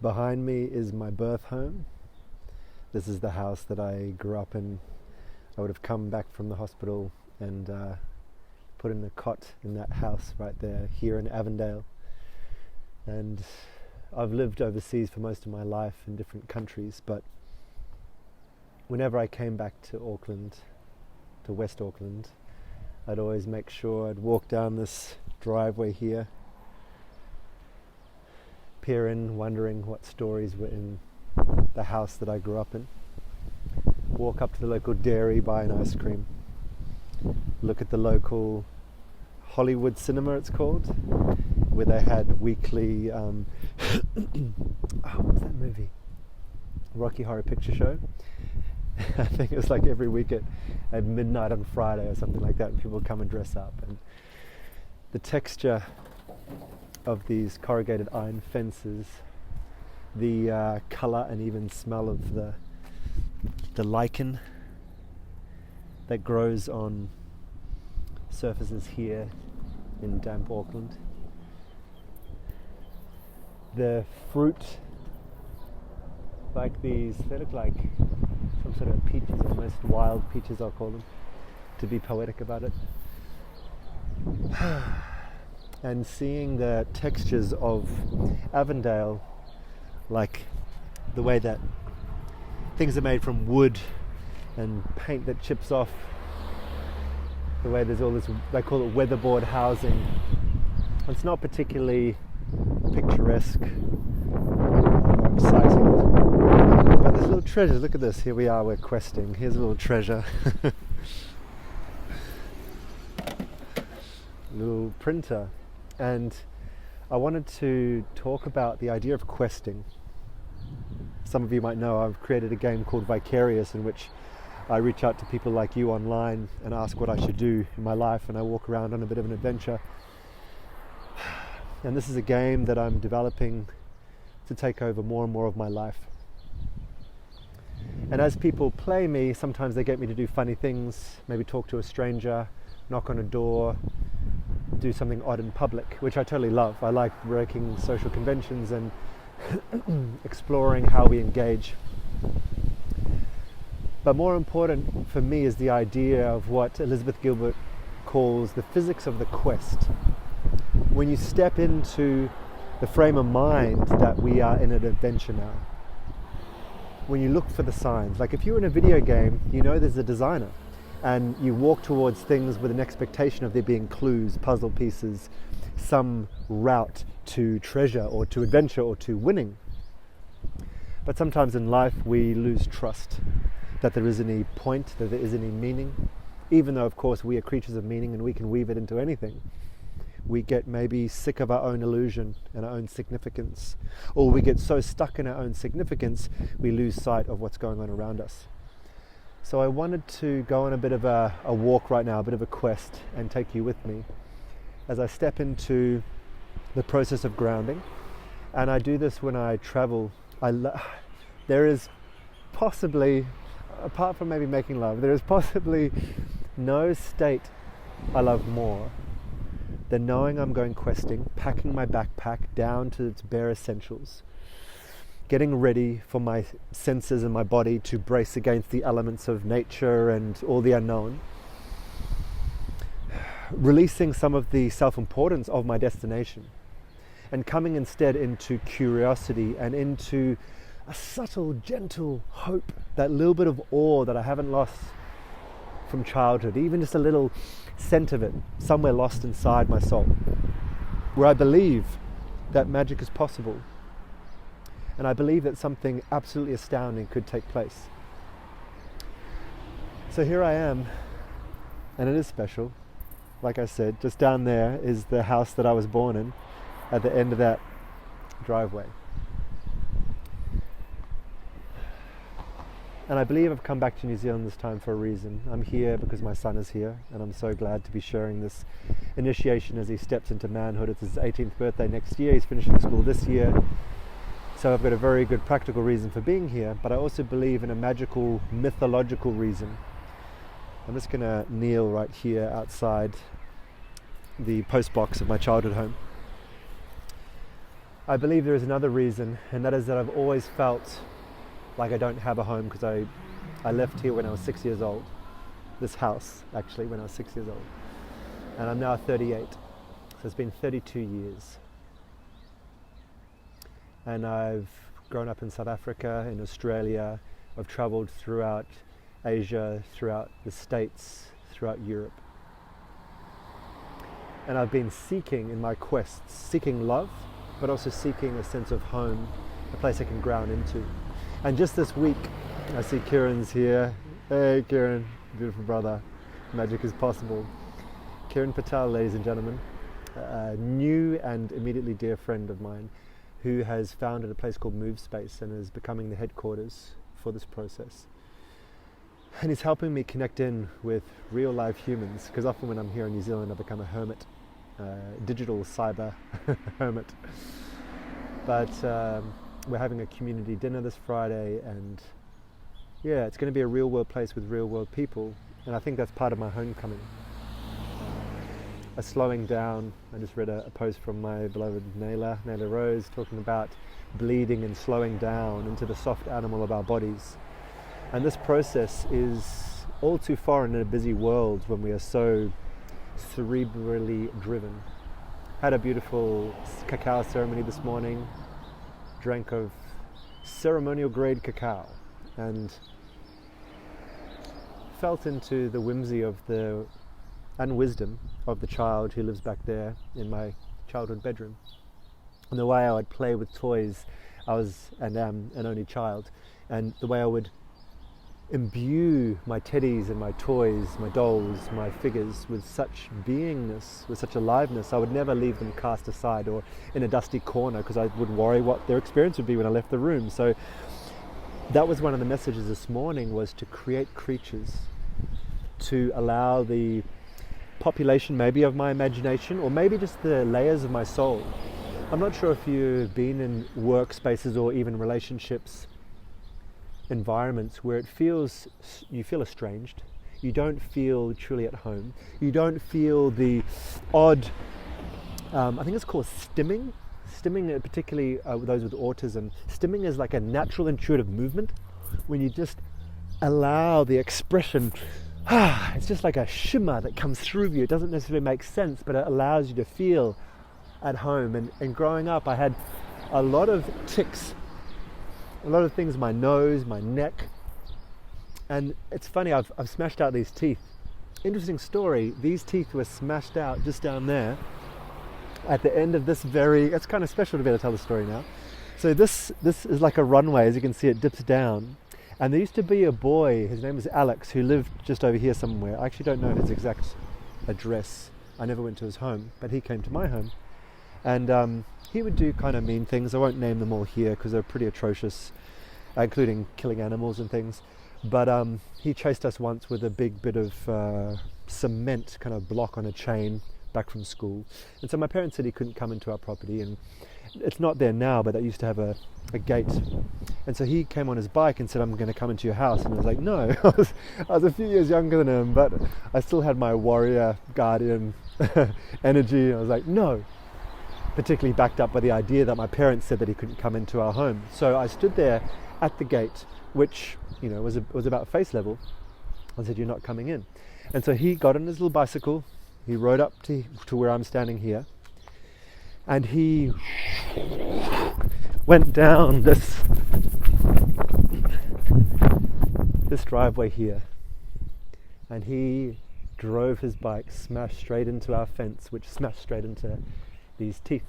Behind me is my birth home. This is the house that I grew up in. I would have come back from the hospital and put in a cot in that house right there, here in Avondale. And I've lived overseas for most of my life in different countries, but whenever I came back to Auckland, to West Auckland, I'd always make sure I'd walk down this driveway here, peer in, wondering what stories were in the house that I grew up in. Walk up to the local dairy, buy an ice cream. Look at the local Hollywood cinema, it's called, where they had weekly, what was that movie? Rocky Horror Picture Show. I think it was like every week at midnight on Friday or something like that, and people would come and dress up. And the texture of these corrugated iron fences, the colour and even smell of the lichen that grows on surfaces here in damp Auckland. The fruit, like these, they look like some sort of peaches, almost wild peaches I'll call them, to be poetic about it. And seeing the textures of Avondale, like the way that things are made from wood and paint that chips off, the way there's all this, they call it weatherboard housing. It's not particularly picturesque or exciting, but there's little treasures. Look at this, here we are, we're questing. Here's a little treasure. Little printer. And I wanted to talk about the idea of questing. Some of you might know I've created a game called Vicarious, in which I reach out to people like you online and ask what I should do in my life, and I walk around on a bit of an adventure. And this is a game that I'm developing to take over more and more of my life. And as people play me, sometimes they get me to do funny things, maybe talk to a stranger, knock on a door, do something odd in public, which I totally love. I like breaking social conventions and exploring how we engage. But more important for me is the idea of what Elizabeth Gilbert calls the physics of the quest. When you step into the frame of mind that we are in an adventure now, when you look for the signs, like if you're in a video game, you know there's a designer, and you walk towards things with an expectation of there being clues, puzzle pieces, some route to treasure or to adventure or to winning. But sometimes in life we lose trust that there is any point, that there is any meaning, even though of course we are creatures of meaning and we can weave it into anything. We get maybe sick of our own illusion and our own significance, or we get so stuck in our own significance we lose sight of what's going on around us. So I wanted to go on a bit of a walk right now, a bit of a quest, and take you with me as I step into the process of grounding. And I do this when I travel. There is possibly, apart from maybe making love, there is possibly no state I love more than knowing I'm going questing, packing my backpack down to its bare essentials, getting ready for my senses and my body to brace against the elements of nature and all the unknown, releasing some of the self-importance of my destination and coming instead into curiosity and into a subtle, gentle hope, that little bit of awe that I haven't lost from childhood, even just a little scent of it somewhere lost inside my soul, where I believe that magic is possible, and I believe that something absolutely astounding could take place. So here I am, and it is special. Like I said, just down there is the house that I was born in, at the end of that driveway. And I believe I've come back to New Zealand this time for a reason. I'm here because my son is here, and I'm so glad to be sharing this initiation as he steps into manhood. It's his 18th birthday next year. He's finishing school this year. So I've got a very good practical reason for being here, but I also believe in a magical, mythological reason. I'm just going to kneel right here outside the post box of my childhood home. I believe there is another reason, and that is that I've always felt like I don't have a home because I left here when I was 6 years old. This house, actually, when I was 6 years old. And I'm now 38, so it's been 32 years. And I've grown up in South Africa, in Australia. I've traveled throughout Asia, throughout the States, throughout Europe. And I've been seeking in my quests, seeking love, but also seeking a sense of home, a place I can ground into. And just this week, I see Kieran's here. Hey Kieran, beautiful brother. Magic is possible. Kieran Patel, ladies and gentlemen, a new and immediately dear friend of mine who has founded a place called Move Space and is becoming the headquarters for this process. And he's helping me connect in with real life humans, because often when I'm here in New Zealand I become a hermit, digital cyber hermit. But we're having a community dinner this Friday, and yeah, it's going to be a real world place with real world people, and I think that's part of my homecoming. A slowing down. I just read a post from my beloved Naila Rose talking about bleeding and slowing down into the soft animal of our bodies. And this process is all too foreign in a busy world when we are so cerebrally driven. Had a beautiful cacao ceremony this morning, drank of ceremonial grade cacao, and felt into the whimsy of and wisdom of the child who lives back there in my childhood bedroom. And the way I would play with toys, I was and am an only child, and the way I would imbue my teddies and my toys, my dolls, my figures with such beingness, with such aliveness. I would never leave them cast aside or in a dusty corner, because I would worry what their experience would be when I left the room. So that was one of the messages this morning, was to create creatures, to allow the population maybe of my imagination, or maybe just the layers of my soul. I'm not sure if you've been in workspaces or even relationships, environments where you feel estranged, you don't feel truly at home, you don't feel the odd, I think it's called stimming, particularly those with autism. Stimming is like a natural intuitive movement when you just allow the expression. It's just like a shimmer that comes through you. It doesn't necessarily make sense, but it allows you to feel at home. And growing up, I had a lot of tics, a lot of things in my nose, my neck. And it's funny, I've smashed out these teeth. Interesting story, these teeth were smashed out just down there at the end of this it's kind of special to be able to tell the story now. So this is like a runway, as you can see, it dips down. And there used to be a boy, his name was Alex, who lived just over here somewhere. I actually don't know his exact address. I never went to his home, but he came to my home. And he would do kind of mean things. I won't name them all here because they're pretty atrocious, including killing animals and things. But he chased us once with a big bit of cement kind of block on a chain back from school. And so my parents said he couldn't come into our property, and it's not there now, but they used to have a gate. And so he came on his bike and said, I'm going to come into your house. And I was like, no. I was a few years younger than him, but I still had my warrior guardian energy. I was like, no. Particularly backed up by the idea that my parents said that he couldn't come into our home. So I stood there at the gate, which was about face level. I said, you're not coming in. And so he got on his little bicycle. He rode up to where I'm standing here. And he went down this driveway here, and he drove his bike, smashed straight into our fence, which smashed straight into these teeth.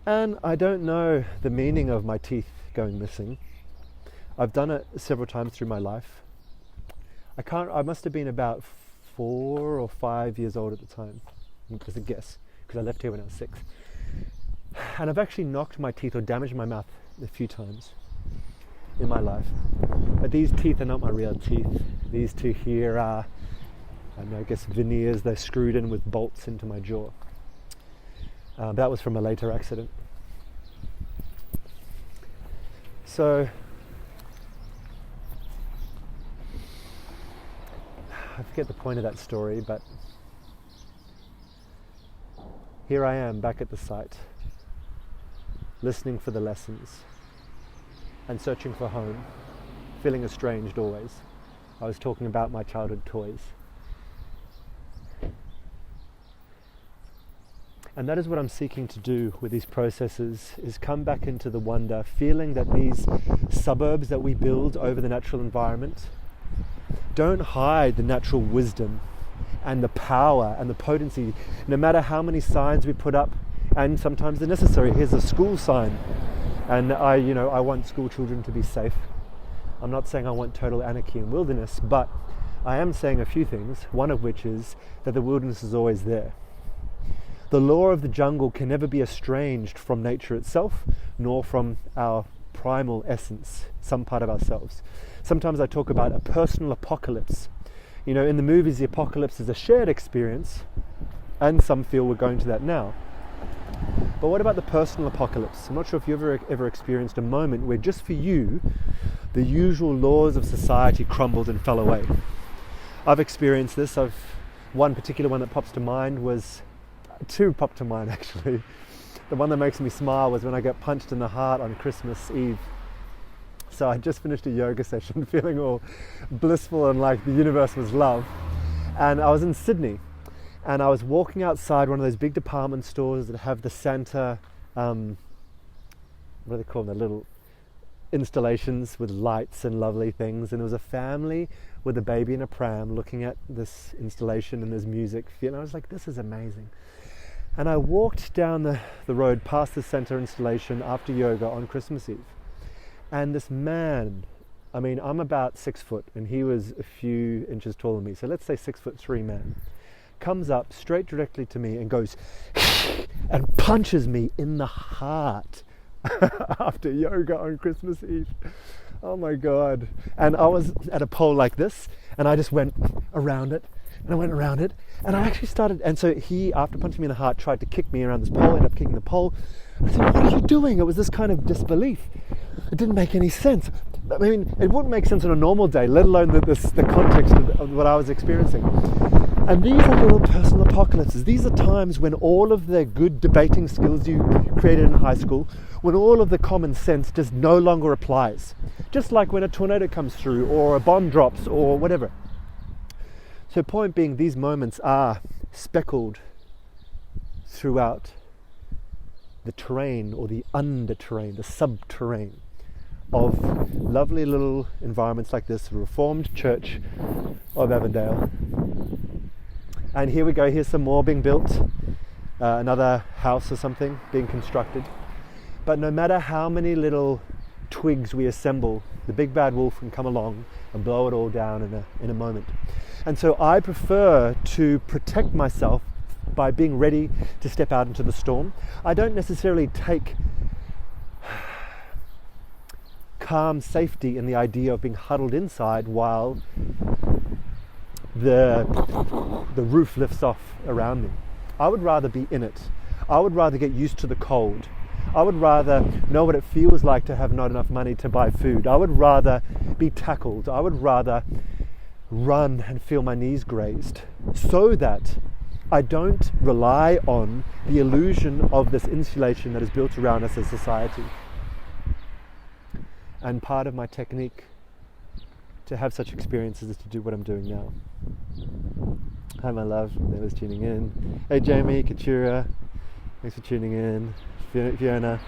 And I don't know the meaning of my teeth going missing. I've done it several times through my life. I must have been about 4 or 5 years old at the time, as a guess, because I left here when I was 6. And I've actually knocked my teeth or damaged my mouth a few times in my life. But these teeth are not my real teeth. These two here are, I guess, veneers. They're screwed in with bolts into my jaw. That was from a later accident. So I forget the point of that story, but here I am back at the site, listening for the lessons, and searching for home, feeling estranged always. I was talking about my childhood toys. And that is what I'm seeking to do with these processes, is come back into the wonder, feeling that these suburbs that we build over the natural environment don't hide the natural wisdom and the power and the potency, no matter how many signs we put up, and sometimes they're necessary. Here's a school sign, and I want school children to be safe. I'm not saying I want total anarchy and wilderness, but I am saying a few things, one of which is that the wilderness is always there. The law of the jungle can never be estranged from nature itself, nor from our primal essence, some part of ourselves. Sometimes I talk about a personal apocalypse. In the movies, the apocalypse is a shared experience, and some feel we're going to that now. But what about the personal apocalypse? I'm not sure if you've ever experienced a moment where just for you, the usual laws of society crumbled and fell away. I've experienced this. One particular one that pops to mind was, two popped to mind actually. The one that makes me smile was when I got punched in the heart on Christmas Eve. So I just finished a yoga session feeling all blissful and like the universe was love. And I was in Sydney, and I was walking outside one of those big department stores that have the Santa, what do they call them, the little installations with lights and lovely things. And there was a family with a baby in a pram looking at this installation, and there's music. And I was like, this is amazing. And I walked down the road past the center installation after yoga on Christmas Eve. And this man, I'm about 6 foot, and he was a few inches taller than me. So let's say 6'3" man, comes up straight directly to me and goes and punches me in the heart after yoga on Christmas Eve. Oh my God. And I was at a pole like this, and I just went around it, and I went around it, and I actually started, and so he, after punching me in the heart, tried to kick me around this pole, ended up kicking the pole. I said, what are you doing? It was this kind of disbelief. It didn't make any sense. It wouldn't make sense on a normal day, let alone the context of what I was experiencing. And these are little personal apocalypses. These are times when all of the good debating skills you created in high school, when all of the common sense just no longer applies. Just like when a tornado comes through, or a bomb drops, or whatever. So point being, these moments are speckled throughout the terrain, or the underterrain, the subterrain of lovely little environments like this, the Reformed Church of Avondale. And here we go, here's some more being built, another house or something being constructed. But no matter how many little twigs we assemble, the big bad wolf can come along and blow it all down in a moment. And so I prefer to protect myself by being ready to step out into the storm. I don't necessarily take calm safety in the idea of being huddled inside while the roof lifts off around me. I would rather be in it. I would rather get used to the cold. I would rather know what it feels like to have not enough money to buy food. I would rather be tackled. I would rather run and feel my knees grazed, so that I don't rely on the illusion of this insulation that is built around us as society. And part of my technique to have such experiences is to do what I'm doing now. Hi my love, Nella's tuning in. Hey Jamie, Katura, thanks for tuning in. Fiona,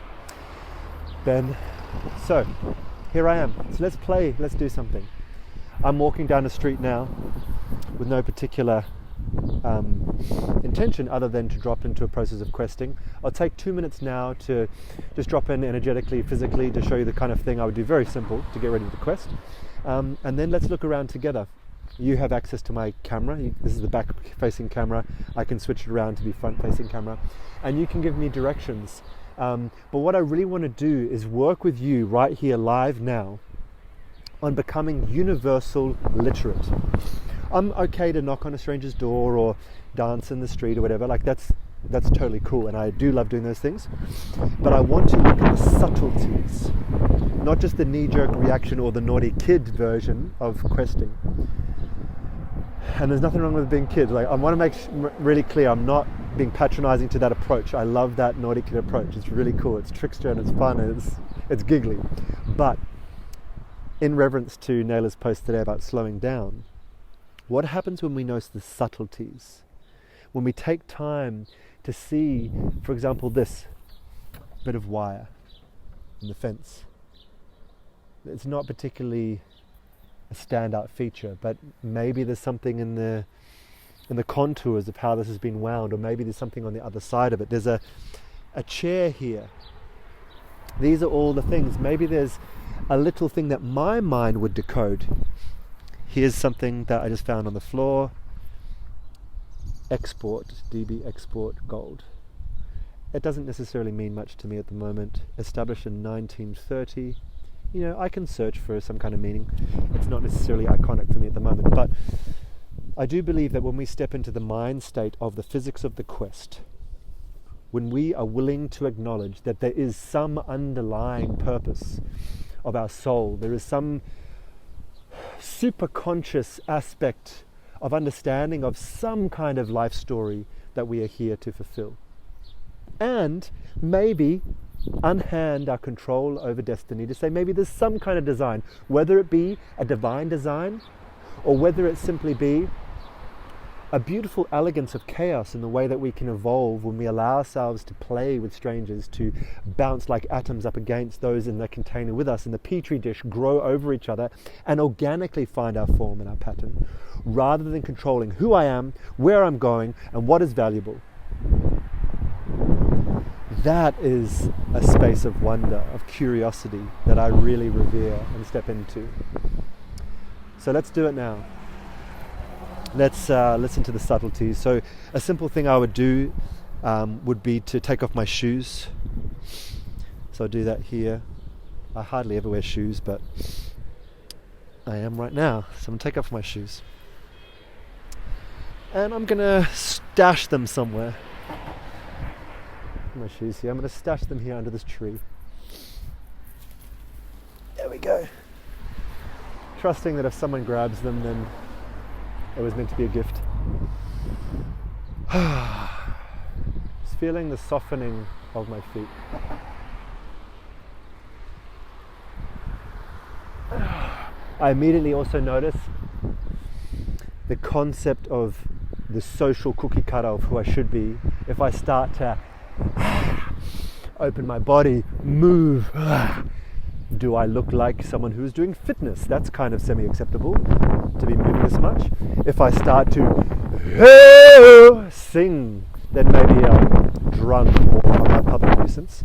Ben. So, here I am. So let's play, let's do something. I'm walking down the street now with no particular intention other than to drop into a process of questing. I'll take 2 minutes now to just drop in energetically, physically, to show you the kind of thing I would do, very simple, to get ready for the quest. And then let's look around together. You have access to my camera. This is the back facing camera. I can switch it around to be front facing camera. And you can give me directions. But what I really want to do is work with you right here live now on becoming universal literate. I'm okay to knock on a stranger's door or dance in the street or whatever, like that's totally cool, and I do love doing those things. But I want to look at the subtleties, not just the knee-jerk reaction or the naughty kid version of questing. And there's nothing wrong with being kids. Like, I want to make really clear, I'm not being patronizing to that approach. I love that naughty kid approach. It's really cool. It's trickster and it's fun and it's giggly. But in reference to Nayla's post today about slowing down, what happens when we notice the subtleties? When we take time to see, for example, this bit of wire in the fence. It's not particularly a standout feature, but maybe there's something in the contours of how this has been wound, or maybe there's something on the other side of it. There's a chair here. These are all the things. Maybe there's a little thing that my mind would decode. Here's something that I just found on the floor. Export, DB export gold. It doesn't necessarily mean much to me at the moment. Established in 1930. You know, I can search for some kind of meaning. It's not necessarily iconic for me at the moment, but I do believe that when we step into the mind state of the physics of the quest, when we are willing to acknowledge that there is some underlying purpose of our soul, there is some super conscious aspect of understanding of some kind of life story that we are here to fulfill. And maybe unhand our control over destiny to say maybe there's some kind of design, whether it be a divine design or whether it simply be a beautiful elegance of chaos in the way that we can evolve when we allow ourselves to play with strangers, to bounce like atoms up against those in the container with us, in the petri dish, grow over each other and organically find our form and our pattern, rather than controlling who I am, where I'm going, and what is valuable. That is a space of wonder, of curiosity that I really revere and step into. So let's do it now. Let's listen to the subtleties. So a simple thing I would do would be to take off my shoes. So I'll do that here. I hardly ever wear shoes, but I am right now. So I'm going to take off my shoes. And I'm going to stash them somewhere. My shoes here. I'm going to stash them here under this tree. There we go. Trusting that if someone grabs them, then it was meant to be a gift. Just feeling the softening of my feet. I immediately also notice the concept of the social cookie cutter of who I should be. If I start to open my body, move, do I look like someone who's doing fitness? That's kind of semi-acceptable, to be moving this much. If I start to sing, then maybe I'm drunk or I'm a public nuisance.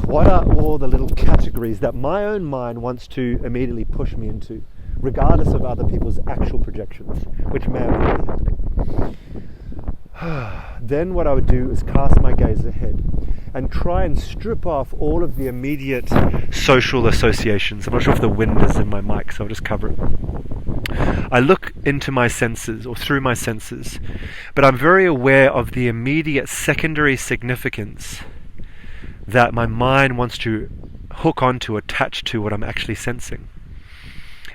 What are all the little categories that my own mind wants to immediately push me into, regardless of other people's actual projections, which may or may not be happening? Then what I would do is cast my gaze ahead and try and strip off all of the immediate social associations. I'm not sure if the wind is in my mic, so I'll just cover it. I look into my senses, or through my senses, but I'm very aware of the immediate secondary significance that my mind wants to hook onto, attach to what I'm actually sensing.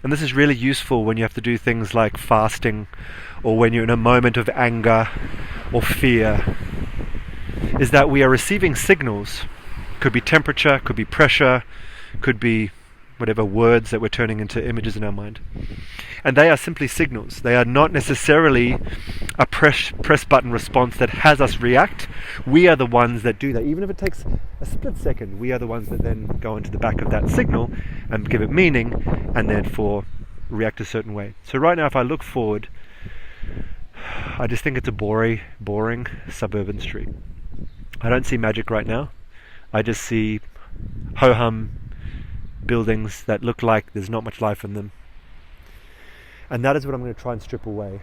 And this is really useful when you have to do things like fasting, or when you're in a moment of anger or fear, is that we are receiving signals. Could be temperature, could be pressure, could be whatever words that we're turning into images in our mind. And they are simply signals. They are not necessarily a press button response that has us react. We are the ones that do that. Even if it takes a split second, we are the ones that then go into the back of that signal and give it meaning and therefore react a certain way. So right now, if I look forward, I just think it's a boring suburban street. I don't see magic right now. I just see ho-hum buildings that look like there's not much life in them. And that is what I'm going to try and strip away.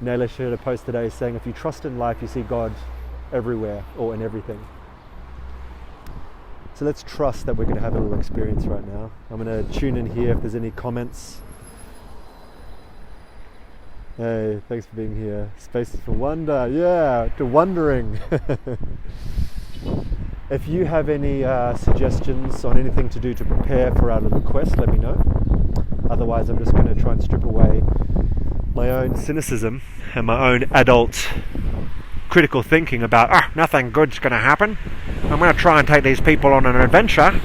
Nayla shared a post today saying, if you trust in life, you see God everywhere or in everything. So let's trust that we're going to have a little experience right now. I'm going to tune in here if there's any comments. Hey, thanks for being here. Spaces for wonder. Yeah, to wondering. If you have any suggestions on anything to do to prepare for our little quest, let me know. Otherwise, I'm just going to try and strip away my own cynicism and my own adult critical thinking about, nothing good's going to happen. I'm going to try and take these people on an adventure,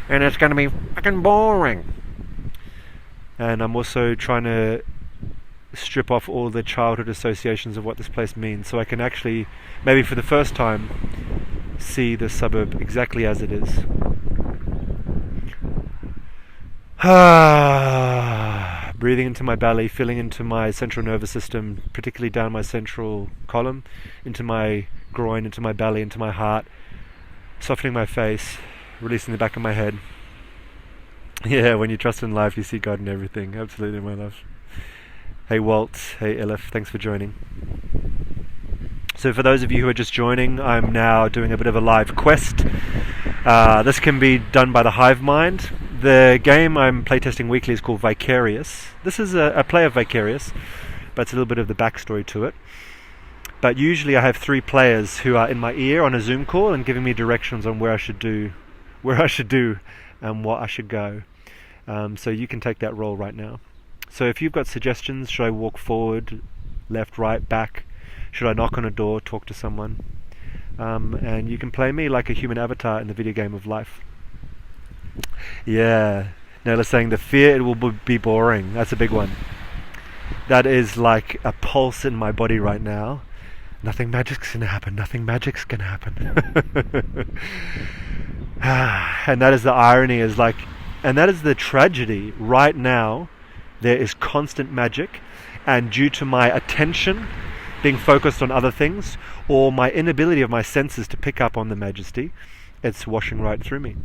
and it's going to be fucking boring. And I'm also trying to strip off all the childhood associations of what this place means, so I can actually, maybe for the first time, see the suburb exactly as it is. Breathing into my belly, feeling into my central nervous system, particularly down my central column, into my groin, into my belly, into my heart, softening my face, releasing the back of my head. Yeah, when you trust in life, you see God in everything. Absolutely, my love. Hey Walt, hey Elif, thanks for joining. So for those of you who are just joining, I'm now doing a bit of a live quest. This can be done by the Hive Mind. The game I'm playtesting weekly is called Vicarious. This is a play of Vicarious, but it's a little bit of the backstory to it. But usually I have 3 players who are in my ear on a Zoom call and giving me directions on where I should do, and what I should go. So you can take that role right now. So if you've got suggestions, should I walk forward, left, right, back? Should I knock on a door, talk to someone? And you can play me like a human avatar in the video game of life. Yeah, Nayla's saying the fear it will be boring. That's a big one. That is like a pulse in my body right now. Nothing magic's gonna happen. Nothing magic's gonna happen. And that is the irony, and that is the tragedy. Right now, there is constant magic, and due to my attention being focused on other things, or my inability of my senses to pick up on the majesty, it's washing right through me.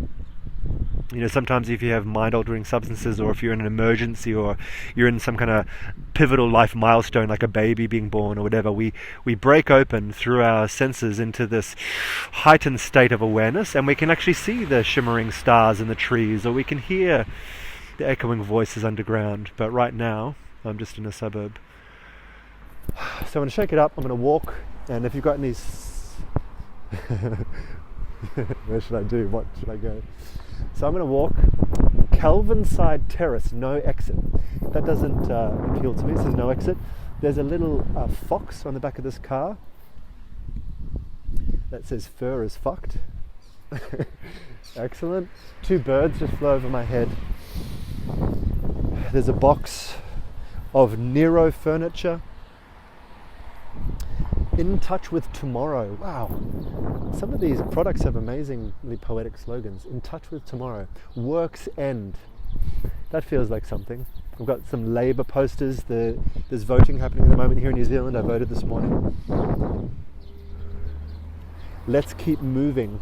You know, sometimes if you have mind-altering substances, or if you're in an emergency, or you're in some kind of pivotal life milestone like a baby being born or whatever, we break open through our senses into this heightened state of awareness, and we can actually see the shimmering stars in the trees, or we can hear the echoing voices underground. But right now, I'm just in a suburb. So I'm going to shake it up, I'm going to walk, and if you've got any... Where should I do? What should I go? So I'm going to walk Kelvinside Terrace, no exit. That doesn't appeal to me. It says no exit. There's a little fox on the back of this car that says fur is fucked. Excellent. 2 birds just flew over my head. There's a box of Nero furniture. In touch with tomorrow. Wow. Some of these products have amazingly poetic slogans. In touch with tomorrow. Work's end. That feels like something. I've got some Labour posters. There's voting happening at the moment here in New Zealand. I voted this morning. Let's keep moving.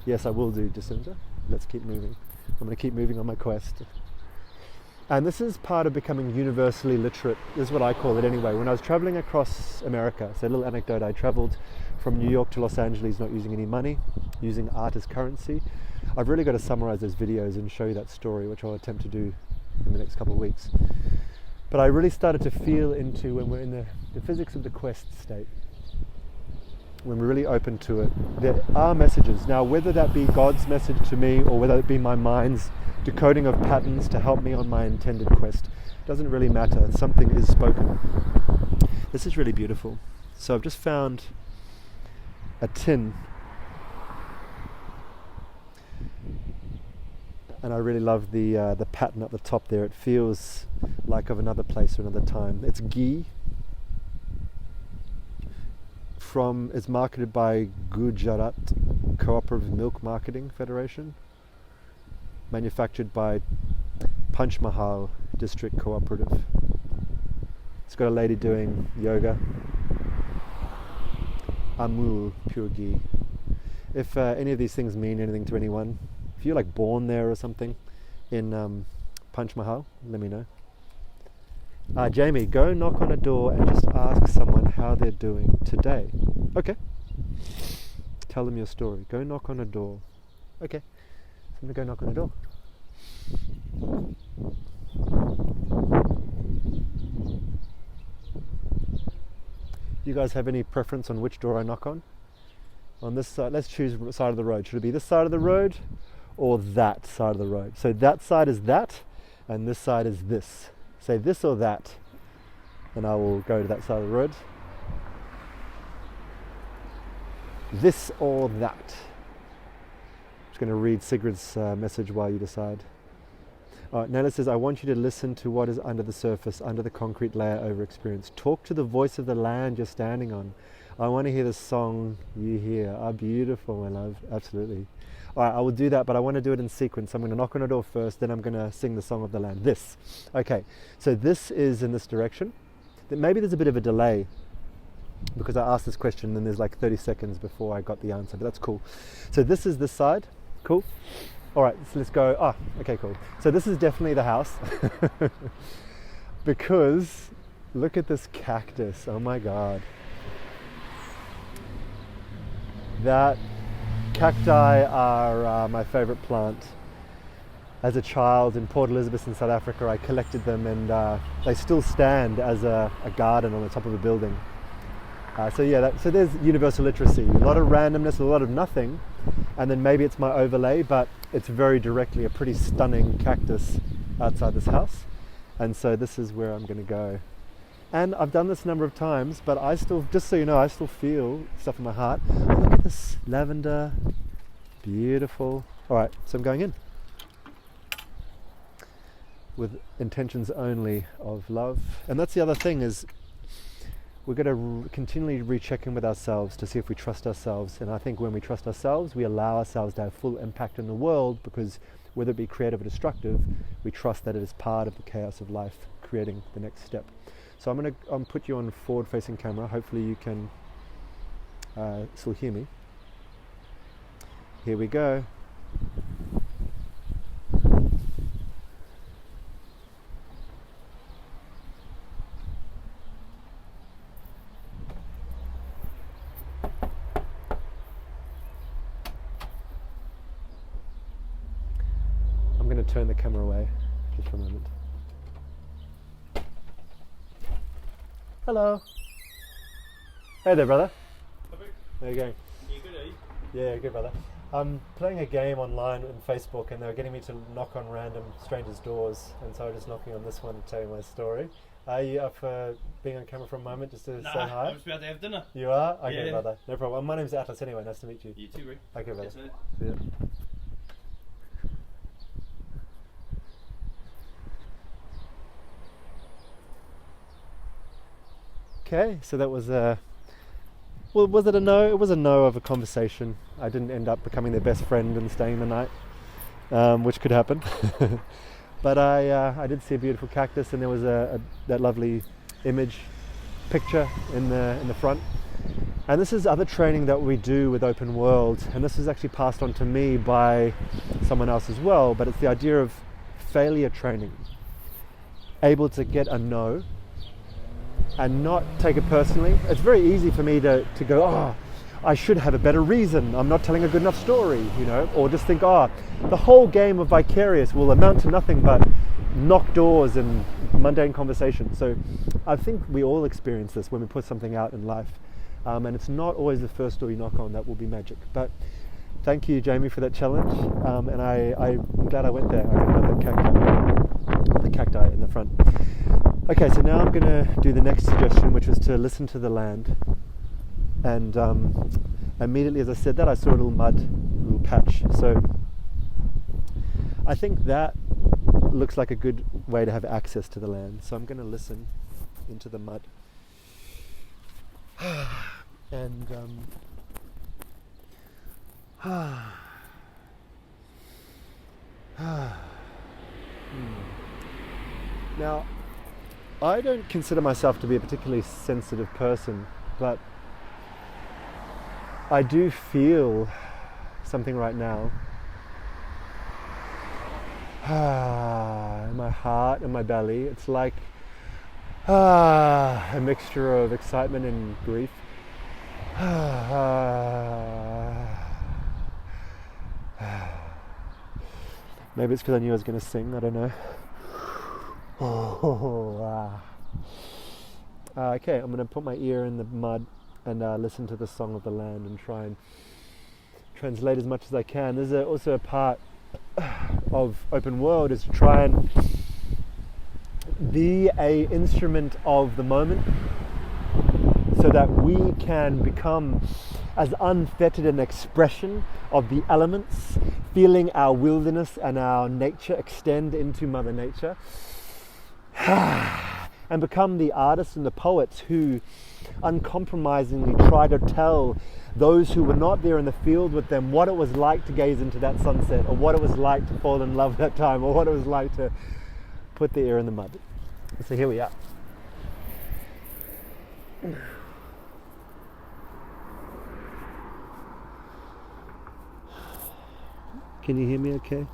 Yes, I will do, Jacinta. Let's keep moving. I'm going to keep moving on my quest. And this is part of becoming universally literate. This is what I call it anyway. When I was traveling across America, so a little anecdote, I traveled from New York to Los Angeles not using any money, using art as currency. I've really got to summarize those videos and show you that story, which I'll attempt to do in the next couple of weeks. But I really started to feel into when we're in the physics of the quest state, when we're really open to it, there are messages. Now, whether that be God's message to me or whether it be my mind's decoding of patterns to help me on my intended quest, doesn't really matter. Something is spoken. This is really beautiful. So I've just found a tin, and I really love the pattern at the top there. It feels like of another place or another time. It's ghee. It's marketed by Gujarat Cooperative Milk Marketing Federation, manufactured by Panchmahal District Cooperative. It's got a lady doing yoga. Amul pure ghee. If any of these things mean anything to anyone, if you're like born there or something in Panchmahal, let me know. Jamie, go knock on a door and just ask someone how they're doing today. Okay. Tell them your story. Go knock on a door. Okay. So I'm going to go knock on a door. You guys have any preference on which door I knock on? On this side, let's choose side of the road. Should it be this side of the road or that side of the road? So that side is that, and this side is this. Say this or that, and I will go to that side of the road. This or that. I'm just going to read Sigrid's message while you decide. Nella says, I want you to listen to what is under the surface, under the concrete layer over experience. Talk to the voice of the land you're standing on. I want to hear the song you hear. Ah, beautiful, my love. Absolutely. All right, I will do that, but I want to do it in sequence. I'm going to knock on a door first, then I'm going to sing the song of the land. This. Okay, so this is in this direction. Maybe there's a bit of a delay because I asked this question and there's like 30 seconds before I got the answer, but that's cool. So this is this side. Cool. All right, so let's go. Ah, okay, cool. So this is definitely the house because look at this cactus. Oh my God. That cacti are my favorite plant. As a child in Port Elizabeth in South Africa, I collected them and they still stand as a garden on the top of a building. So there's universal literacy, a lot of randomness, a lot of nothing, and then maybe it's my overlay, but it's very directly a pretty stunning cactus outside this house. And so this is where I'm going to go. And I've done this a number of times, but I still, just so you know, I still feel stuff in my heart. Oh, look at this lavender, beautiful. All right, so I'm going in with intentions only of love. And that's the other thing is we're going to continually recheck in with ourselves to see if we trust ourselves. And I think when we trust ourselves, we allow ourselves to have full impact in the world, because whether it be creative or destructive, we trust that it is part of the chaos of life, creating the next step. So I'm going to put you on forward-facing camera. Hopefully you can still hear me. Here we go. I'm going to turn the camera away just for a moment. Hello. Hey there, brother. Perfect. How you going? You good, are you? Yeah, good, brother. I'm playing a game online on Facebook, and they were getting me to knock on random strangers' doors, and so I was just knocking on this one to tell you my story. Are you up for being on camera for a moment just to say hi? I'm just about to have dinner. You are? Okay, Yeah. brother. No problem. My name's Atlas anyway. Nice to meet you. You too, Rick. Okay, brother. Yes, mate. See ya. Okay, so that was a... Well, was it a no? It was a no of a conversation. I didn't end up becoming their best friend and staying the night, which could happen. But I did see a beautiful cactus, and there was that lovely image picture in the front. And this is other training that we do with Open World, and this was actually passed on to me by someone else as well, but it's the idea of failure training. Able to get a no and not take it personally. It's very easy for me to go, oh, I should have a better reason. I'm not telling a good enough story, you know, or just think, oh, the whole game of Vicarious will amount to nothing but knock doors and mundane conversation. So I think we all experience this when we put something out in life. And it's not always the first door you knock on that will be magic. But thank you, Jamie, for that challenge. And I'm glad I went there. I love the cacti in the front. Okay, so now I'm going to do the next suggestion, which was to listen to the land. And immediately as I said that, I saw a little mud, a little patch. So I think that looks like a good way to have access to the land. So I'm going to listen into the mud. And now, I don't consider myself to be a particularly sensitive person, but I do feel something right now in my heart and my belly. It's like a mixture of excitement and grief. Maybe it's because I knew I was going to sing, I don't know. Okay, I'm going to put my ear in the mud and listen to the song of the land and try and translate as much as I can. There's also a part of Open World is to try and be a instrument of the moment so that we can become as unfettered an expression of the elements, feeling our wilderness and our nature extend into Mother Nature, and become the artists and the poets who uncompromisingly try to tell those who were not there in the field with them what it was like to gaze into that sunset, or what it was like to fall in love that time, or what it was like to put the ear in the mud. So here we are. Can you hear me okay?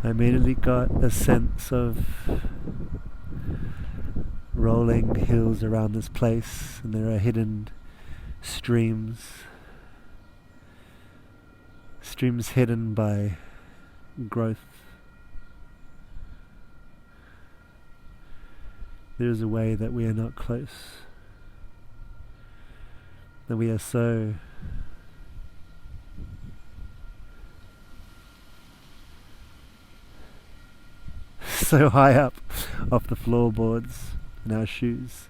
I immediately got a sense of rolling hills around this place, and there are hidden streams hidden by growth. There is a way that we are not close, that we are so high up off the floorboards in our shoes,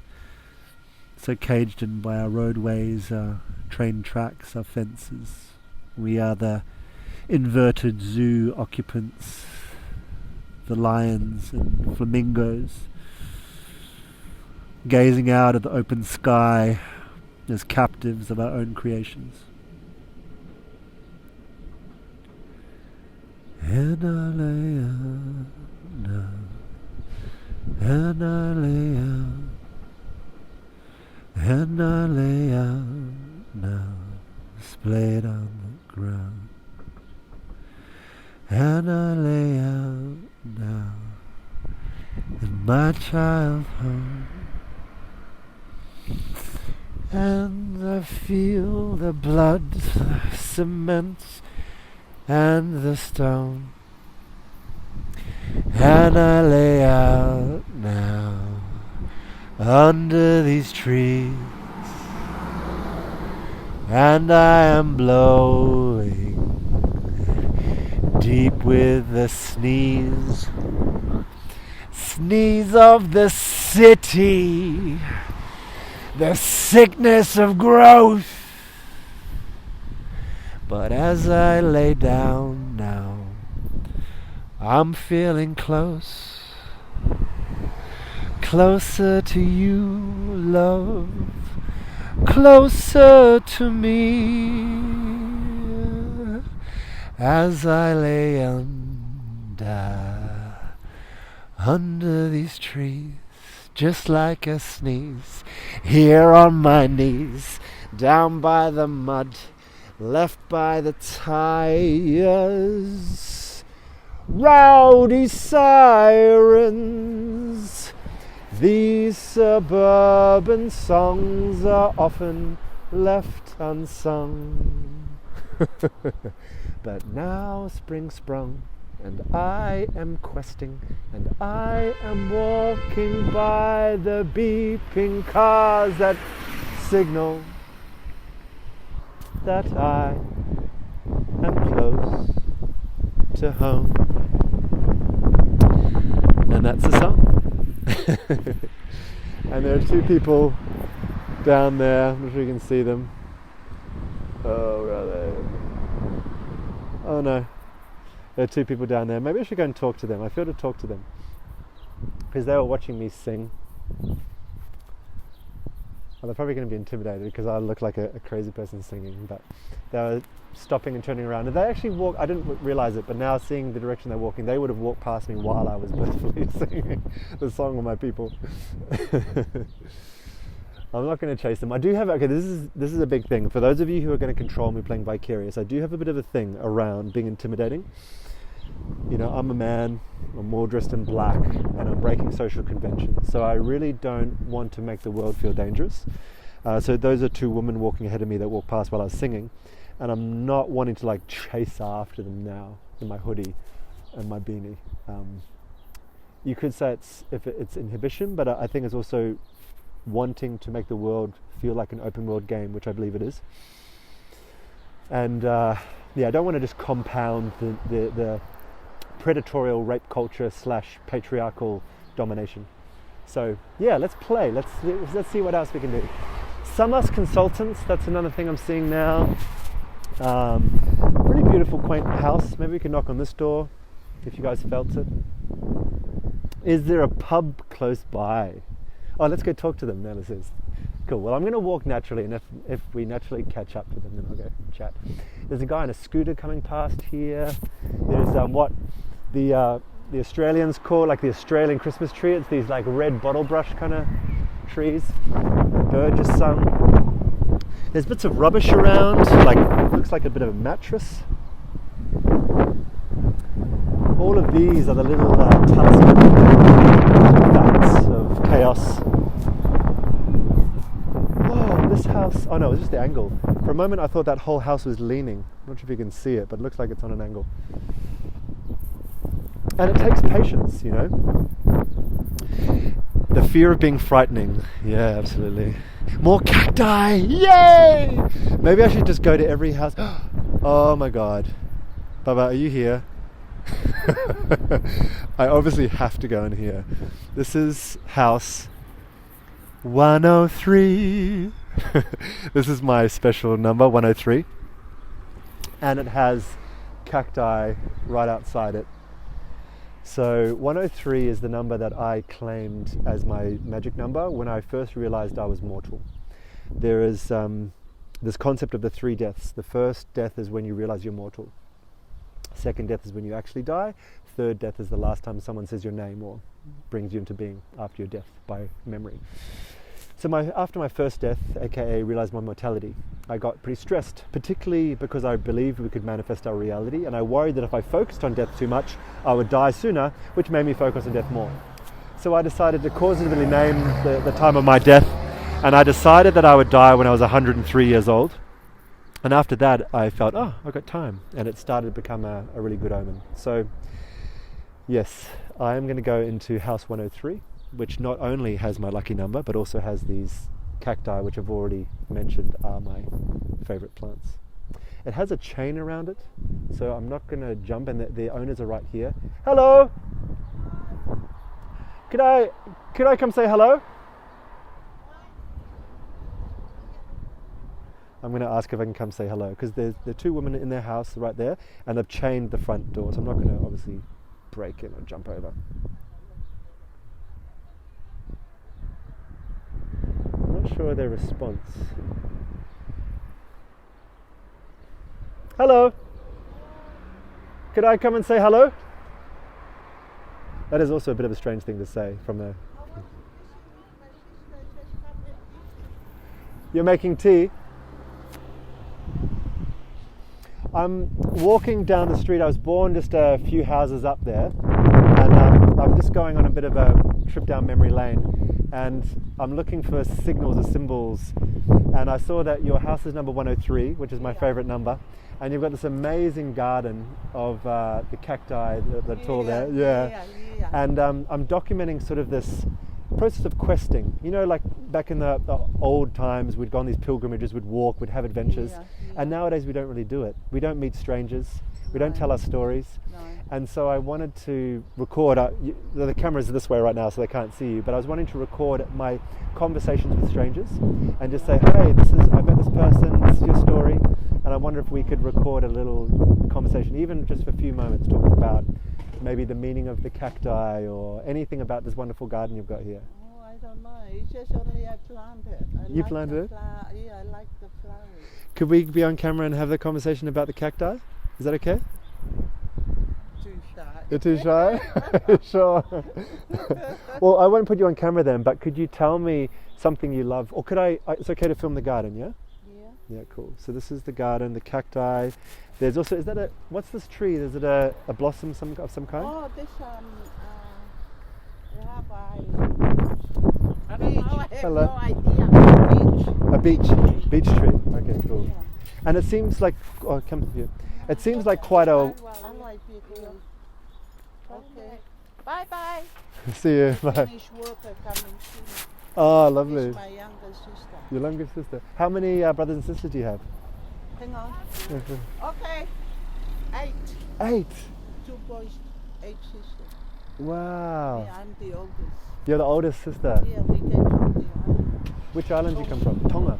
so caged in by our roadways, our train tracks, our fences. We are the inverted zoo occupants, the lions and flamingos, gazing out at the open sky as captives of our own creations. And I lay out now, and I lay out, and I lay out now, splayed on the ground. And I lay out now in my child home, and I feel the blood, the cement, and the stone. And I lay out now under these trees, and I am blowing deep with the sneeze of the city, the sickness of growth. But as I lay down now, I'm feeling closer to you, love, closer to me, as I lay under these trees, just like a sneeze, here on my knees, down by the mud, left by the tires. Rowdy sirens, these suburban songs are often left unsung. But now spring sprung, and I am questing, and I am walking by the beeping cars that signal that I am close to home. And that's the song. And there are two people down there. I'm not sure you can see them. Oh, where are they? Oh no. There are two people down there. Maybe I should go and talk to them. I feel to talk to them, because they were watching me sing. Well, they're probably going to be intimidated because I look like a crazy person singing, but they were stopping and turning around, and they actually walk. I didn't realize it, but now seeing the direction they're walking, they would have walked past me while I was blissfully singing the song with my people. I'm not going to chase them. I do have, okay, this is a big thing. For those of you who are going to control me playing Vicarious, I do have a bit of a thing around being intimidating. You know, I'm a man, I'm all dressed in black, and I'm breaking social conventions. So I really don't want to make the world feel dangerous. So those are two women walking ahead of me that walked past while I was singing. And I'm not wanting to like chase after them now in my hoodie and my beanie. You could say it's inhibition, but I think it's also wanting to make the world feel like an open world game, which I believe it is. And I don't want to just compound the predatorial rape culture / patriarchal domination. So yeah, let's play. Let's see what else we can do. Summer's consultants. That's another thing I'm seeing now. Pretty beautiful, quaint house. Maybe we can knock on this door if you guys felt it. Is there a pub close by? Oh, let's go talk to them. Now this is cool. Well, I'm going to walk naturally, and if we naturally catch up to them, then I'll go chat. There's a guy on a scooter coming past here. There's what the Australians call like the Australian Christmas tree. It's these like red bottle brush kind of trees. A bird just sung. There's bits of rubbish around, like looks like a bit of a mattress. All of these are the little talisman facts of chaos. Whoa, this house, oh no, it's just the angle. For a moment I thought that whole house was leaning. I'm not sure if you can see it, but it looks like it's on an angle. And it takes patience, you know. The fear of being frightening. Yeah, absolutely. More cacti! Yay! Maybe I should just go to every house. Oh my god. Baba, are you here? I obviously have to go in here. This is house 103. This is my special number, 103. And it has cacti right outside it. So 103 is the number that I claimed as my magic number when I first realized I was mortal. There is this concept of the 3 deaths. The first death is when you realize you're mortal. Second death is when you actually die. Third death is the last time someone says your name or brings you into being after your death by memory. So after my first death, aka realized my mortality, I got pretty stressed, particularly because I believed we could manifest our reality, and I worried that if I focused on death too much, I would die sooner, which made me focus on death more. So I decided to causatively name the time of my death, and I decided that I would die when I was 103 years old. And after that, I felt, oh, I've got time. And it started to become a really good omen. So, yes, I am going to go into house 103, which not only has my lucky number, but also has these cacti, which I've already mentioned are my favorite plants. It has a chain around it, so I'm not going to jump, and the owners are right here. Hello! Could I come say hello? I'm going to ask if I can come say hello, because there are 2 women in their house right there, and they've chained the front door, so I'm not going to obviously break in or jump over. I'm not sure their response. Hello! Could I come and say hello? That is also a bit of a strange thing to say from a... You're making tea? I'm walking down the street. I was born just a few houses up there, and I'm just going on a bit of a trip down memory lane, and I'm looking for signals or symbols, and I saw that your house is number 103, which is my favorite number, and you've got this amazing garden of the cacti that's all there. Yeah. And I'm documenting sort of this process of questing. You know, like back in the old times, we'd go on these pilgrimages, we'd walk, we'd have adventures, and nowadays we don't really do it. We don't meet strangers, we don't tell our stories, and so I wanted to record, the cameras are this way right now so they can't see you, but I was wanting to record my conversations with strangers and just say, hey, I met this person, this is your story, and I wonder if we could record a little conversation, even just for a few moments, talking about maybe the meaning of the cacti or anything about this wonderful garden you've got here. Oh, I don't know. It's just only I planted. You planted it? Yeah, I like the flowers. Could we be on camera and have the conversation about the cacti? Is that okay? Too shy. You're too shy? Sure. Well, I won't put you on camera then, but could you tell me something you love? Or could it's okay to film the garden, yeah? Yeah. Yeah, cool. So this is the garden, the cacti. There's also, what's this tree? Is it a blossom of some kind? Oh, this Hello. no idea. A beech tree. Okay, cool. Yeah. And it seems like, come here. It seems like quite a, I like it. Yeah. Okay. Bye. see you, bye. Finish work, coming soon. Oh, lovely. This is my younger sister. Your younger sister. How many brothers and sisters do you have? Hang on. Okay. 8. 8. 2 boys, 8 sisters. Wow. Yeah, I'm the oldest. You're the oldest sister. Yeah, we came from the island. Which island do you come from? Tonga.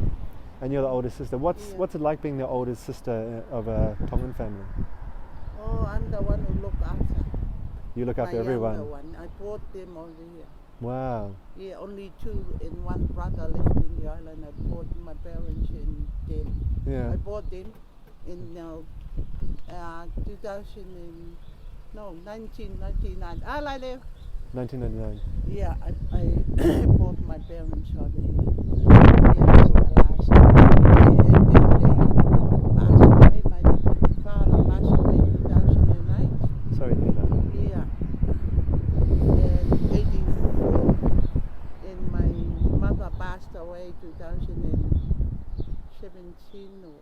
And you're the oldest sister. What's Yeah. what's it like being the oldest sister of a Tongan family? Oh, I'm the one who look after. You look after my everyone. younger one. I brought them over here. Wow. Yeah, only 2 and 1 brother left in the island. I brought my parents and them. Yeah. I bought them in 1999. I like them. 1999. Yeah, I bought my parents over here. Yeah, that's the last. And then they passed away. My father passed away in 2008. Sorry to hear that. Yeah. And 84. And my mother passed away 2017 or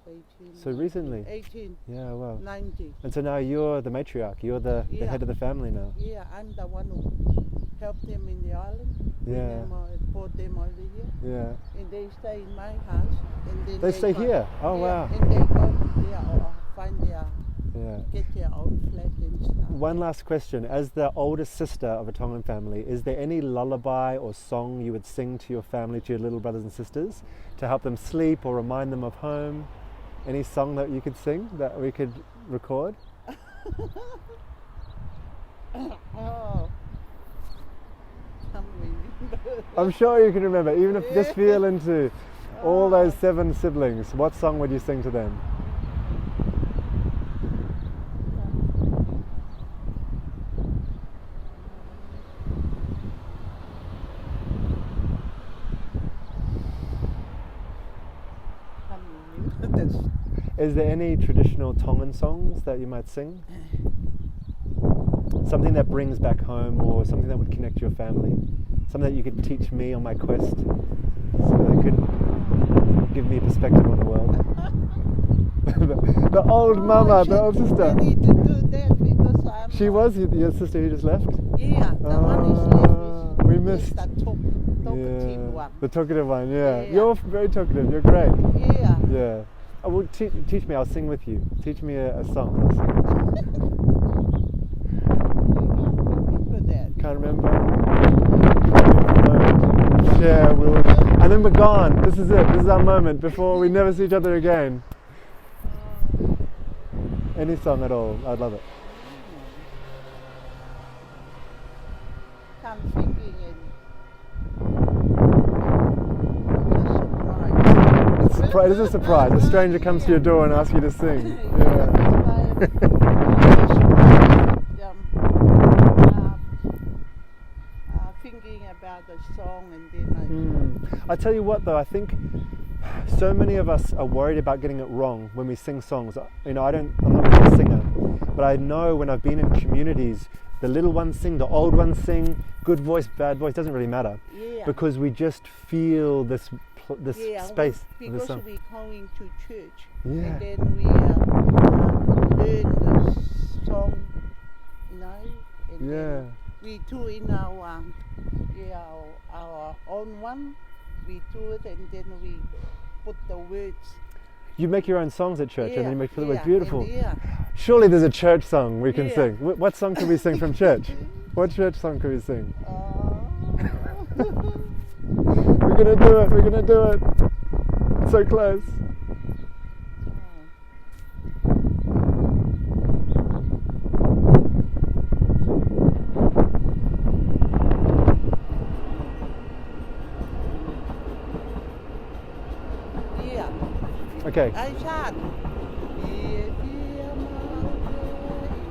18. So recently? 18, Yeah, wow. 90. And so now you're the matriarch, you're the Yeah. head of the family now. Yeah, I'm the one who helped them in the island. Yeah. And brought them over here. Yeah. And they stay in my house. And then They stay go- here? Oh, yeah, wow. And they go there or find Yeah. get their own flat and stuff. One last question. As the oldest sister of a Tongan family, is there any lullaby or song you would sing to your family, to your little brothers and sisters, to help them sleep or remind them of home? Any song that you could sing that we could record? Oh. Can't remember. I'm sure you can remember, even if just feel into all those 7 siblings. What song would you sing to them? Can't remember. That's Is there any traditional Tongan songs that you might sing? Something that brings back home, or something that would connect your family? Something that you could teach me on my quest, so that could give me a perspective on the world? the old mama, the old sister. I need to do that because I'm. She was your sister who just left? Yeah, the one is left is. We missed. The talkative one. The talkative one, yeah. Yeah. You're very talkative, you're great. Yeah. Yeah. Oh, well, teach me, I'll sing with you. Teach me a song. I'll sing. Remember that. Can't remember. Share, and then we're gone. This is it. This is our moment before we never see each other again. Any song at all. I'd love it. I'm thinking it's a surprise. It is a surprise. A stranger comes to your door and asks you to sing. Yeah. Thinking about the song and then I tell you what though, I think so many of us are worried about getting it wrong when we sing songs. I'm not a singer, but I know when I've been in communities, the little ones sing, the old ones sing, good voice, bad voice, doesn't really matter. Yeah. Because we just feel this space of the because song. we're going to church Yeah. and then we learn the song, and Yeah. then we do in our own one. We do it and then we put the words. You make your own songs at church and then you make the words beautiful. And yeah. Surely there's a church song we can Yeah. sing. What song can we sing from church? What church song can we sing? We're gonna do it, we're gonna do it. So close. Yeah. Okay, I shot.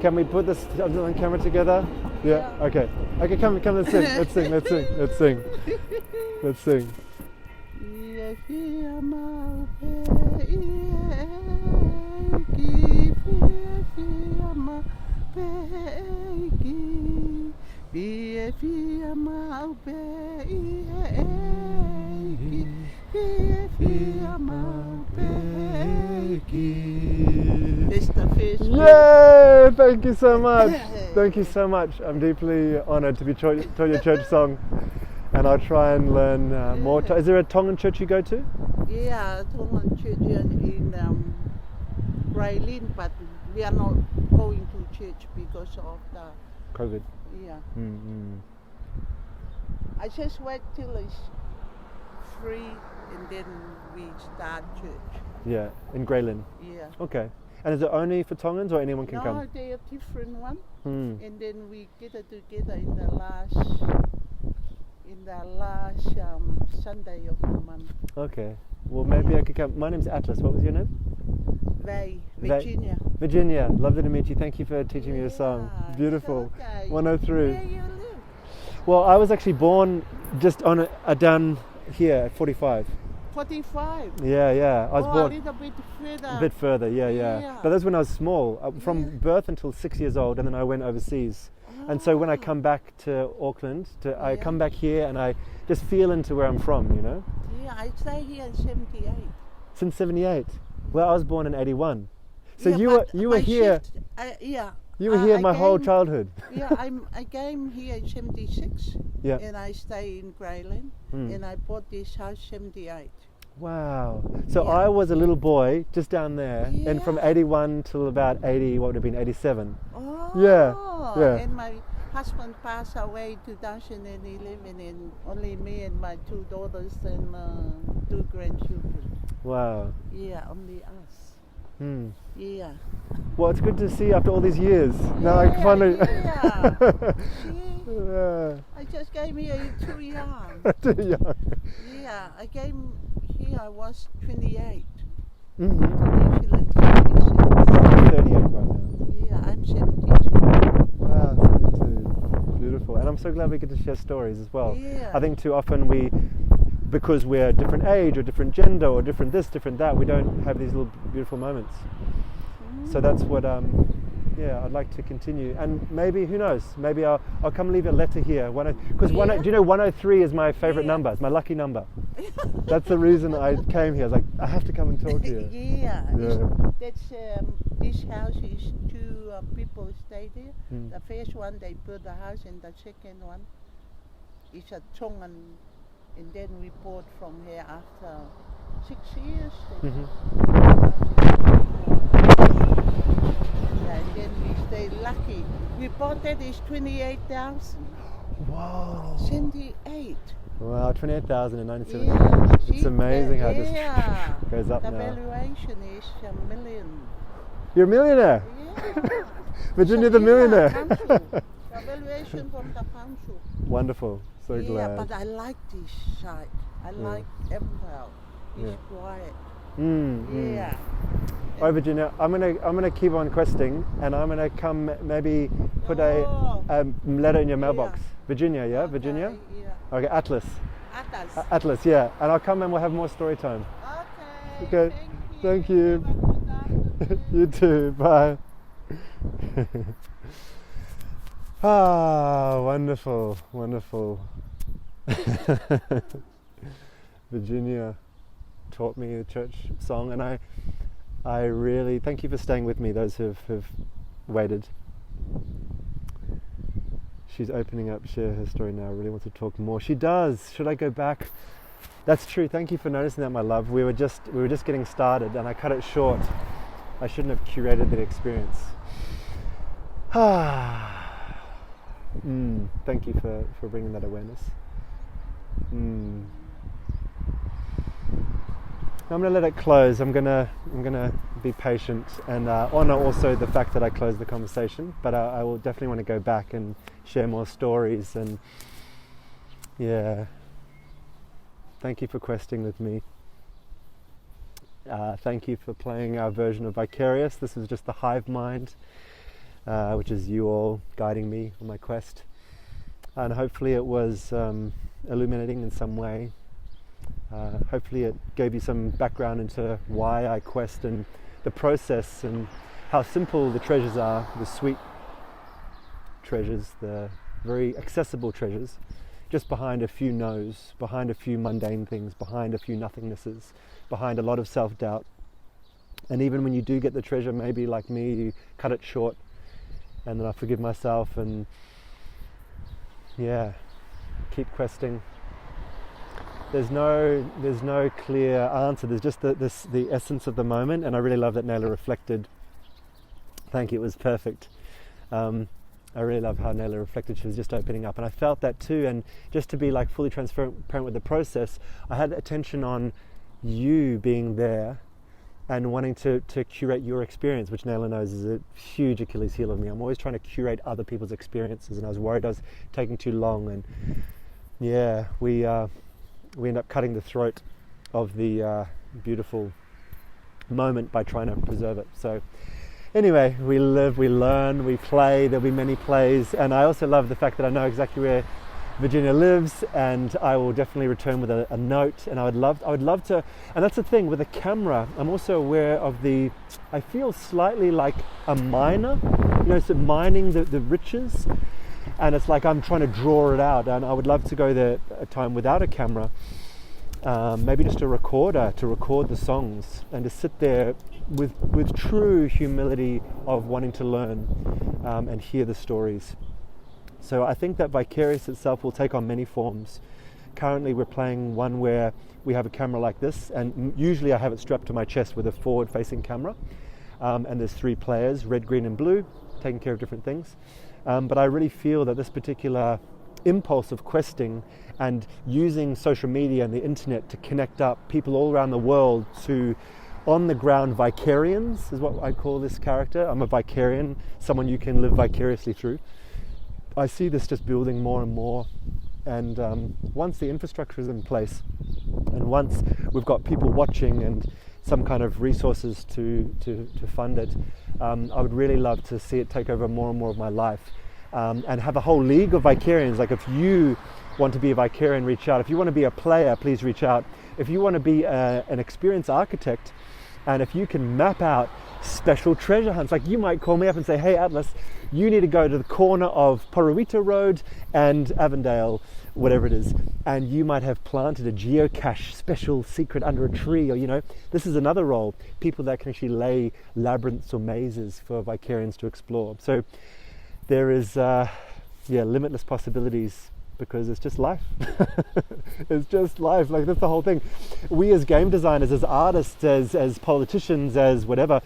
can we put this on camera together? Yeah, okay. Okay, come, let's sing, let's sing, let's sing, let's sing. Let's sing. It's the fish. Yay! Thank you so much. Thank you so much. I'm deeply honoured to be taught your church song, and I'll try and learn more. Is there a Tongan church you go to? Yeah, Tongan church in Railin, but we are not going to church because of the, COVID. yeah. Mm-hmm. I just wait till it's free and then we start church. Yeah, in Graylin. Yeah. Okay. And is it only for Tongans or anyone can No, come? they are different one. Hmm. And then we get it together in the last Sunday of the month. Okay. Well, maybe I could come. My name's Atlas. What was your name? Virginia. Virginia. Lovely to meet you. Thank you for teaching me your song. Yeah, Beautiful. it's okay. 103. Where you live? Well, I was actually born just on down here at 45. 45. Yeah. I was a born little bit further. a bit further. Yeah. Yeah. But that's when I was small, from Yeah. birth until 6 years old, and then I went overseas. And so when I come back to Auckland, I Yeah. come back here and I just feel into where I'm from, you know. Yeah, I stay here in 78. Since 78. Well, I was born in 81. So Yeah, you but were my here. shift, yeah. You were here I my whole came- childhood. Yeah, I came here in 76 Yeah. and I stay in Grayland Mm. and I bought this house 78. Wow. So Yeah. I was a little boy just down there, and from Yeah. 81 till about 80, what would have been 87. Oh, Yeah. And my husband passed away 2011 and only me and my two daughters and two grandchildren. Wow. Yeah, only us. Hmm. Yeah. Well, it's good to see after all these years. Now I can finally. Yeah. See? Yeah. I just came here too young. Too young. Yeah, I came here, I was 28. Mm-hmm. To New Zealand, 76. 38 right now. Yeah, I'm 72. Wow, 72. Beautiful. And I'm so glad we get to share stories as well. Yeah. I think too often because we're a different age or different gender or different this, different that, we don't have these little beautiful moments. So that's what, I'd like to continue. And maybe, who knows, maybe I'll come leave a letter here. Because Yeah. do you know 103 is my favourite Yeah. number, it's my lucky number. That's the reason I came here. I was like, I have to come and talk to you. Yeah. Yeah. That's this house is two people stay there. Mm. The first one they built the house, and the second one is a Tongan, and then we bought from here after 6 years. Mhm. Yeah, and then we stay lucky. We bought that is 28,000. Whoa. 78. Wow, 28,000 in 97 Yeah, years. It's see, amazing how yeah. this goes up The now. valuation is $1 million. You're a millionaire. Yeah. Virginia the millionaire. Council. The valuation from the council. Wonderful. So Yeah, glad. but I like this site. I like Empire. It's Yeah. quiet. Mm. Yeah. All right, Virginia, I'm gonna keep on questing, and I'm gonna come maybe put Oh. a letter in your Yeah. mailbox. Virginia, yeah, Okay, Virginia. Yeah. Okay, Atlas. Atlas. Atlas, yeah, and I'll come and we'll have more story time. Okay. Okay, thank you. Have a good afternoon. You too. Bye. Wonderful, wonderful. Virginia taught me the church song, and I really thank you for staying with me, those who've waited. She's opening up, share her story now. I really want to talk more. She does. Should I go back? That's true. Thank you for noticing that, my love. We were just getting started, and I cut it short. I shouldn't have curated the experience. Thank you for bringing that awareness. I'm gonna let it close. I'm gonna be patient and honor also the fact that I closed the conversation. But I will definitely want to go back and share more stories. And yeah, thank you for questing with me. Thank you for playing our version of Vicarious. This is just the hive mind, which is you all guiding me on my quest. And hopefully it was illuminating in some way. Hopefully it gave you some background into why I quest and the process and how simple the treasures are, the sweet treasures, the very accessible treasures, just behind a few no's, behind a few mundane things, behind a few nothingnesses, behind a lot of self-doubt. And even when you do get the treasure, maybe like me, you cut it short, and then I forgive myself and yeah, keep questing. there's no clear answer. There's just the essence of the moment, and I really love that Naylor reflected. Thank you, it was perfect. I really love how Naylor reflected. She was just opening up, and I felt that too. And just to be like fully transparent with the process, I had attention on you being there and wanting to curate your experience, which Naylor knows is a huge Achilles heel of me. I'm always trying to curate other people's experiences, and I was worried I was taking too long. And yeah, we end up cutting the throat of the beautiful moment by trying to preserve it. So anyway, we live, we learn, we play. There'll be many plays, and I also love the fact that I know exactly where Virginia lives, and I will definitely return with a note. And I would love to, and that's the thing with the camera. I'm also aware of I feel slightly like a miner, so mining the riches, and it's like I'm trying to draw it out. And I would love to go there a time without a camera, maybe just a recorder to record the songs and to sit there with true humility of wanting to learn and hear the stories. So I think that Vicarious itself will take on many forms. Currently we're playing one where we have a camera like this, and usually I have it strapped to my chest with a forward-facing camera, and there's 3 players, red, green and blue, taking care of different things. But I really feel that this particular impulse of questing and using social media and the internet to connect up people all around the world to on-the-ground Vicarians is what I call this character. I'm a Vicarian, someone you can live vicariously through. I see this just building more and more, and once the infrastructure is in place, and once we've got people watching and some kind of resources to fund it, I would really love to see it take over more and more of my life, and have a whole league of Vicarians. Like, if you want to be a Vicarian, reach out. If you want to be a player, please reach out. If you want to be an experienced architect, and if you can map out special treasure hunts, like you might call me up and say, hey Atlas, you need to go to the corner of Porawita Road and Avondale, whatever it is, and you might have planted a geocache special secret under a tree, or this is another role, people that can actually lay labyrinths or mazes for Vicarians to explore. So there is limitless possibilities, because it's just life. It's just life. Like, that's the whole thing. We as game designers, as artists, as politicians, as whatever,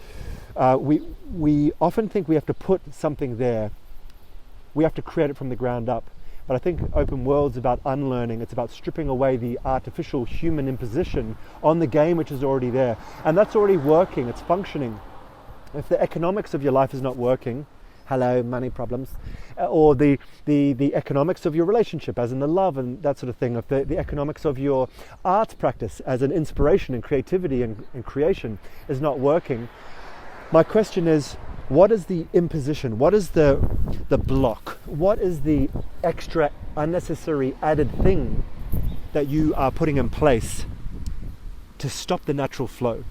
we often think we have to put something there. We have to create it from the ground up. But I think open world's about unlearning. It's about stripping away the artificial human imposition on the game which is already there. And that's already working. It's functioning. If the economics of your life is not working, hello, money problems, or the economics of your relationship, as in the love and that sort of thing, of the economics of your arts practice as an inspiration and creativity and creation is not working. My question is, what is the imposition? What is the block? What is the extra unnecessary added thing that you are putting in place to stop the natural flow?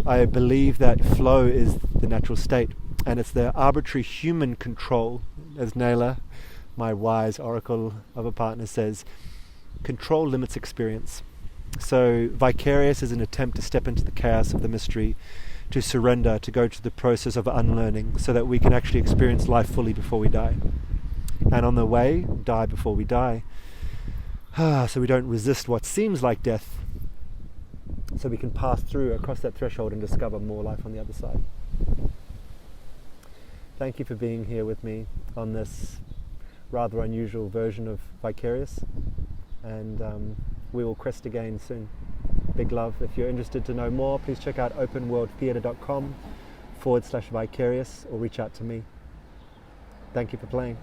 I believe that flow is the natural state, and it's the arbitrary human control, as Naylor, my wise oracle of a partner, says, control limits experience. So Vicarious is an attempt to step into the chaos of the mystery, to surrender, to go through the process of unlearning, so that we can actually experience life fully before we die. And on the way, die before we die. So we don't resist what seems like death, so we can pass through, across that threshold, and discover more life on the other side. Thank you for being here with me on this rather unusual version of Vicarious, and we will crest again soon. Big love. If you're interested to know more, please check out openworldtheatre.com/Vicarious, or reach out to me. Thank you for playing.